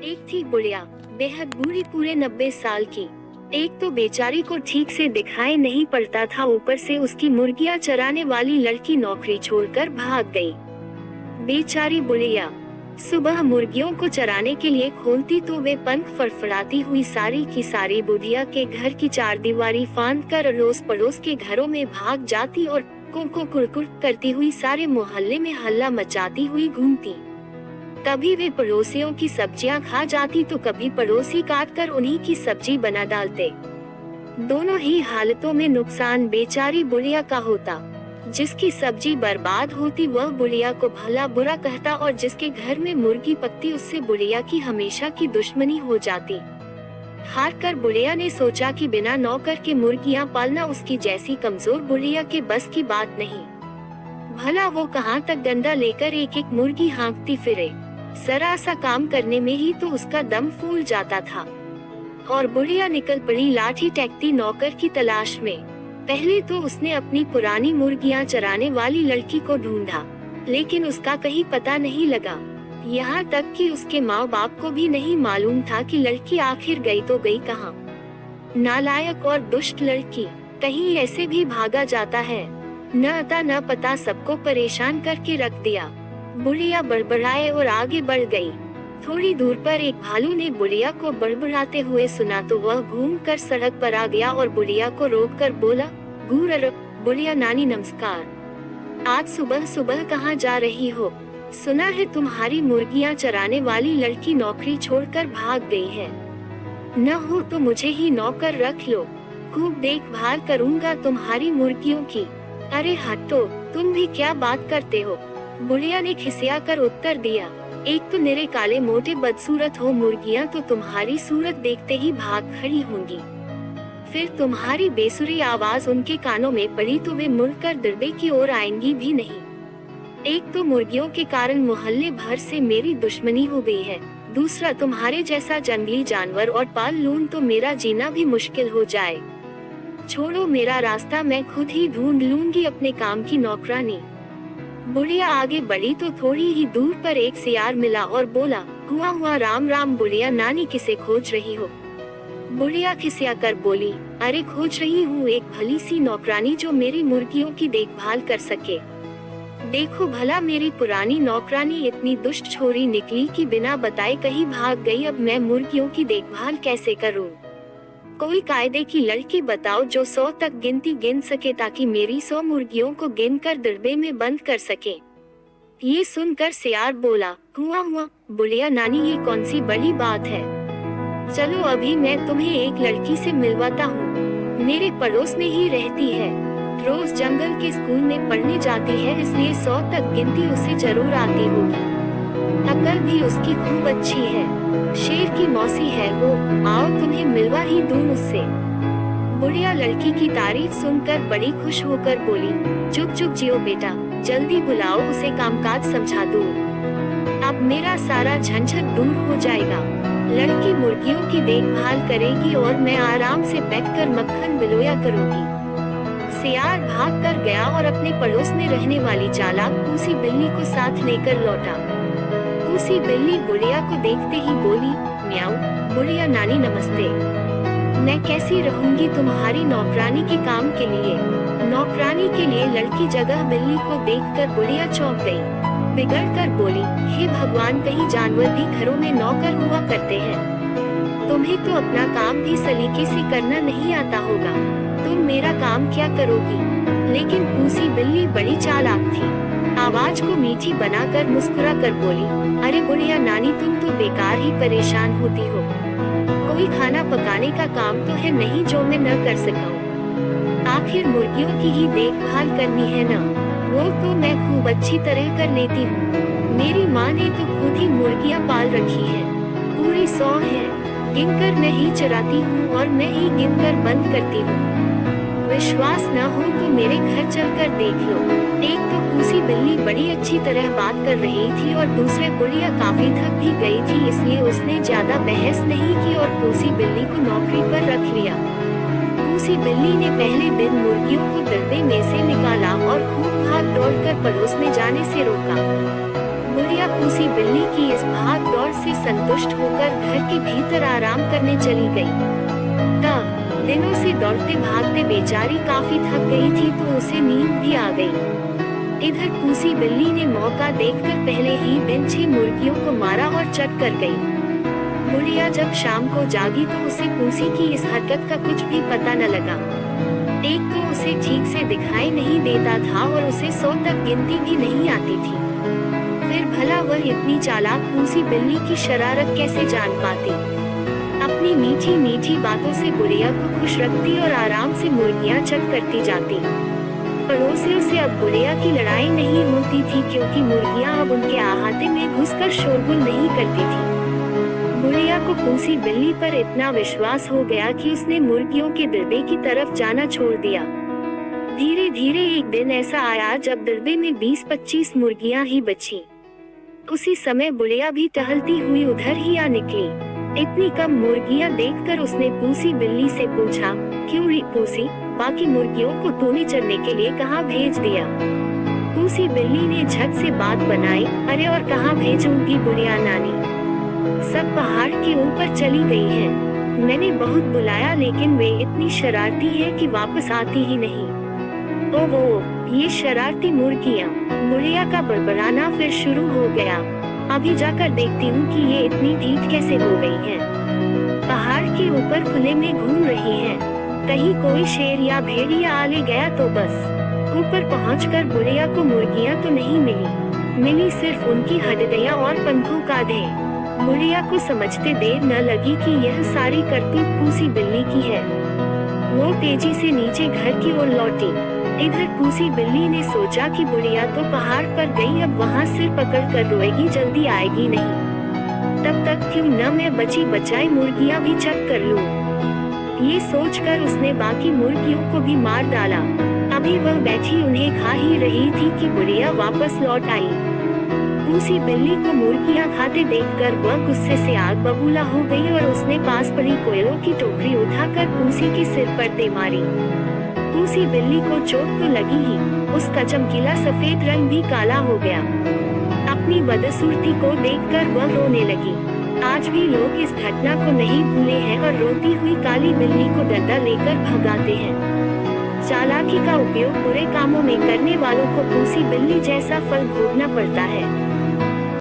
एक थी बुढ़िया, बेहद बूढ़ी, पूरे 90 साल की। एक तो बेचारी को ठीक से दिखाई नहीं पड़ता था, ऊपर से उसकी मुर्गियां चराने वाली लड़की नौकरी छोड़कर भाग गई। बेचारी बुढ़िया सुबह मुर्गियों को चराने के लिए खोलती तो वे पंख फड़फड़ाती हुई सारी की सारी बुढ़िया के घर की चारदीवारी फांद कर अड़ोस पड़ोस के घरों में भाग जाती और को कुड़कुड़ करती हुई सारे मोहल्ले में हल्ला मचाती हुई घूमती। कभी वे पड़ोसियों की सब्जियां खा जाती तो कभी पड़ोसी काट कर उन्हीं की सब्जी बना डालते। दोनों ही हालतों में नुकसान बेचारी बुढ़िया का होता। जिसकी सब्जी बर्बाद होती वह बुढ़िया को भला बुरा कहता और जिसके घर में मुर्गी पकती उससे बुढ़िया की हमेशा की दुश्मनी हो जाती। हार कर बुढ़िया ने सोचा कि बिना नौकर के मुर्गियां पालना उसकी जैसी कमजोर बुढ़िया के बस की बात नहीं। भला वो कहाँ तक डंडा लेकर एक एक मुर्गी हाँकती फिरे। जरा सा काम करने में ही तो उसका दम फूल जाता था। और बुढ़िया निकल पड़ी लाठी टेकती नौकर की तलाश में। पहले तो उसने अपनी पुरानी मुर्गियां चराने वाली लड़की को ढूंढा, लेकिन उसका कहीं पता नहीं लगा। यहाँ तक कि उसके माँ बाप को भी नहीं मालूम था कि लड़की आखिर गई तो गई कहाँ। नालायक और दुष्ट लड़की, कहीं ऐसे भी भागा जाता है। न अता न पता, सबको परेशान करके रख दिया। बुढ़िया बड़बड़ाए और आगे बढ़ गई। थोड़ी दूर पर एक भालू ने बुढ़िया को बड़बड़ाते हुए सुना तो वह घूमकर सड़क पर आ गया और बुढ़िया को रोककर बोला, गुरर बुढ़िया नानी नमस्कार, आज सुबह सुबह कहाँ जा रही हो? सुना है तुम्हारी मुर्गियां चराने वाली लड़की नौकरी छोड़कर भाग गई है। न हो तो मुझे ही नौकर रख लो, खूब देखभाल करूँगा तुम्हारी मुर्गियों की। अरे हटो, तुम भी क्या बात करते हो? बुढ़िया ने खिसिया कर उत्तर दिया, एक तो मेरे काले मोटे बदसूरत हो मुर्गियां तो तुम्हारी सूरत देखते ही भाग खड़ी होंगी। फिर तुम्हारी बेसुरी आवाज उनके कानों में पड़ी तो वे मुड़कर दरबे की ओर आएंगी भी नहीं। एक तो मुर्गियों के कारण मोहल्ले भर से मेरी दुश्मनी हो गई है, दूसरा तुम्हारे जैसा जंगली जानवर और पाल लूं तो मेरा जीना भी मुश्किल हो जाए। छोड़ो मेरा रास्ता, मैं खुद ही ढूंढ लूंगी अपने काम की नौकरानी। बुढ़िया आगे बढ़ी तो थोड़ी ही दूर पर एक सियार मिला और बोला, हुआ राम राम बुढ़िया नानी, किसे खोज रही हो? बुढ़िया खिसिया कर बोली, अरे खोज रही हूँ एक भली सी नौकरानी जो मेरी मुर्गियों की देखभाल कर सके। देखो भला मेरी पुरानी नौकरानी इतनी दुष्ट छोरी निकली कि बिना बताए कहीं भाग गई। अब मैं मुर्गियों की देखभाल कैसे करूँ? कोई कायदे की लड़की बताओ जो 100 तक गिनती गिन सके ताकि मेरी 100 मुर्गियों को गिनकर दड़बे में बंद कर सके। ये सुनकर सियार बोला, हुआ बुढ़िया नानी, ये कौन सी बड़ी बात है? चलो अभी मैं तुम्हें एक लड़की से मिलवाता हूँ, मेरे पड़ोस में ही रहती है, रोज जंगल के स्कूल में पढ़ने जाती है, इसलिए 100 तक गिनती उसे जरूर आती होगी। अकल भी उसकी खूब अच्छी है, शेर की मौसी है वो, आओ तुम्हें मिलवा ही दूं उससे। बुढ़िया लड़की की तारीफ सुनकर बड़ी खुश होकर बोली, चुप चुप जियो बेटा, जल्दी बुलाओ उसे, कामकाज समझा दूं। अब मेरा सारा झंझट दूर हो जाएगा। लड़की मुर्गियों की देखभाल करेगी और मैं आराम से बैठकर मक्खन बिलोया करूंगी। सियार भाग कर गया और अपने पड़ोस में रहने वाली चालाक पूसी बिल्ली को साथ लेकर लौटा। पूसी बिल्ली बुढ़िया को देखते ही बोली, म्याऊ, बुढ़िया नानी नमस्ते, मैं कैसी रहूंगी तुम्हारी नौकरानी के काम के लिए? नौकरानी के लिए लड़की जगह बिल्ली को देखकर बुढ़िया चौंक गई। बिगड़ कर बोली, हे भगवान, कहीं जानवर भी घरों में नौकर हुआ करते हैं? तुम्हें तो अपना काम भी सलीके से करना नहीं आता होगा, तुम मेरा काम क्या करोगी? लेकिन पूसी बिल्ली बड़ी चालाक थी, आवाज को मीठी बनाकर मुस्कुरा कर बोली, अरे बुढ़िया नानी, तुम तो बेकार ही परेशान होती हो। कोई खाना पकाने का काम तो है नहीं जो मैं न कर सकूं। आखिर मुर्गियों की ही देखभाल करनी है न, वो तो मैं खूब अच्छी तरह कर लेती हूँ। मेरी माँ ने तो खुद ही मुर्गियाँ पाल रखी है, पूरी 100 है, गिनकर मैं ही चराती हूँ और मैं ही गिनकर बंद करती हूँ। विश्वास न हो तो मेरे घर चलकर देख लो। एक तो पूसी बिल्ली बड़ी अच्छी तरह बात कर रही थी और दूसरे बुढ़िया काफी थक भी गई थी, इसलिए उसने ज्यादा बहस नहीं की और पूसी बिल्ली को नौकरी पर रख लिया। पूसी बिल्ली ने पहले दिन मुर्गियों को दड़बे में से निकाला और खूब भाग दौड़ कर पड़ोस में जाने से रोका। बुढ़िया पूसी बिल्ली की इस भाग दौड़ व्यवहार से संतुष्ट होकर घर के भीतर आराम करने चली गई। दिनों से दौड़ते भागते बेचारी काफी थक गई थी तो उसे नींद भी आ गई। इधर पूसी बिल्ली ने मौका देखकर पहले ही दिन 6 मुर्गियों को मारा और चट कर गई। बुढ़िया जब शाम को जागी तो उसे पूसी की इस हरकत का कुछ भी पता न लगा। एक तो उसे ठीक से दिखाई नहीं देता था और उसे 100 तक गिनती भी नहीं आती थी। फिर भला वह इतनी चालाक पूसी बिल्ली की शरारत कैसे जान पाती। अपनी मीठी मीठी बातों से बुढ़िया को खुश रखती और आराम से मुर्गियां चट करती जाती। पड़ोसियों से अब बुढ़िया की लड़ाई नहीं होती थी क्योंकि मुर्गियां अब उनके अहाते में घुसकर शोरगुल नहीं करती थी। बुढ़िया को पूसी बिल्ली पर इतना विश्वास हो गया कि उसने मुर्गियों के दड़बे की तरफ जाना छोड़ दिया। धीरे धीरे एक दिन ऐसा आया जब दड़बे में 20-25 मुर्गियां ही बची। उसी समय बुढ़िया भी टहलती हुई उधर ही आ निकली। इतनी कम मुर्गियां देखकर उसने पूसी बिल्ली से पूछा, क्यों री पूसी, बाकी मुर्गियों को तूने चरने के लिए कहाँ भेज दिया? पूसी बिल्ली ने झट से बात बनाई, अरे और कहाँ भेजूंगी बुढ़िया नानी, सब पहाड़ के ऊपर चली गई हैं। मैंने बहुत बुलाया लेकिन वे इतनी शरारती हैं कि वापस आती ही नहीं। ओहो, ये शरारती मुर्गियां। बुढ़िया का बड़बड़ाना फिर शुरू हो गया। अभी जाकर देखती हूँ कि ये इतनी ढीठ कैसे हो गई हैं। पहाड़ के ऊपर खुले में घूम रही हैं। कहीं कोई शेर या भेड़िया आ ले गया तो बस। ऊपर पहुंचकर बुढ़िया को मुर्गियां तो नहीं मिली सिर्फ उनकी हड्डियां और पंखों का ढेर। बुढ़िया को समझते देर न लगी कि यह सारी करतूत पूसी बिल्ली की है। वो तेजी से नीचे घर की ओर लौटी। इधर पूसी बिल्ली ने सोचा कि बुढ़िया तो पहाड़ पर गई, अब वहाँ सिर पकड़ कर रोएगी, जल्दी आएगी नहीं। तब तक क्यों न मैं बची बचाई मुर्गियां भी चट कर लूं। ये सोचकर उसने बाकी मुर्गियों को भी मार डाला। अभी वह बैठी उन्हें खा ही रही थी कि बुढ़िया वापस लौट आई। पूसी बिल्ली को मुर्गियां खाते देखकर वह गुस्से से आग बबूला हो गई और उसने पास पड़ी कोयलों की टोकरी उठाकर पूसी के सिर पर दे मारी। पूसी बिल्ली को चोट तो लगी ही, उसका चमकीला सफेद रंग भी काला हो गया। अपनी बदसूरती को देखकर वह रोने लगी। आज भी लोग इस घटना को नहीं भूले हैं और रोती हुई काली बिल्ली को डंडा लेकर भगाते हैं। चालाकी का उपयोग बुरे कामों में करने वालों को पूसी बिल्ली जैसा फल भोगना पड़ता है।